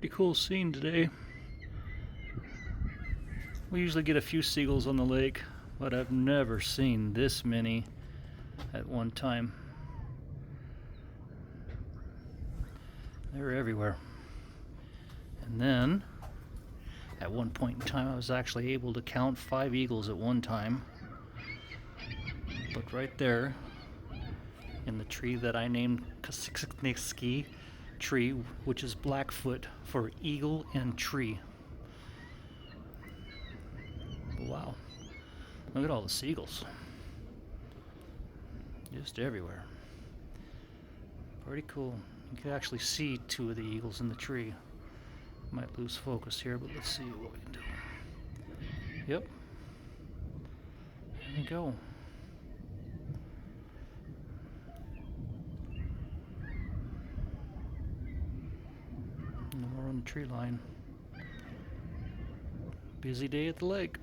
Pretty cool scene today. We usually get a few seagulls on the lake, but I've never seen this many at one time. They're everywhere. And then, at one point in time, I was actually able to count 5 eagles at one time. But right there, in the tree that I named Kasiksniki tree, which is Blackfoot for eagle and tree. Wow. Look at all the seagulls. Just everywhere. Pretty cool. You can actually see 2 of the eagles in the tree. Might lose focus here, but let's see what we can do. Yep. There you go. No more on the tree line. Busy day at the lake.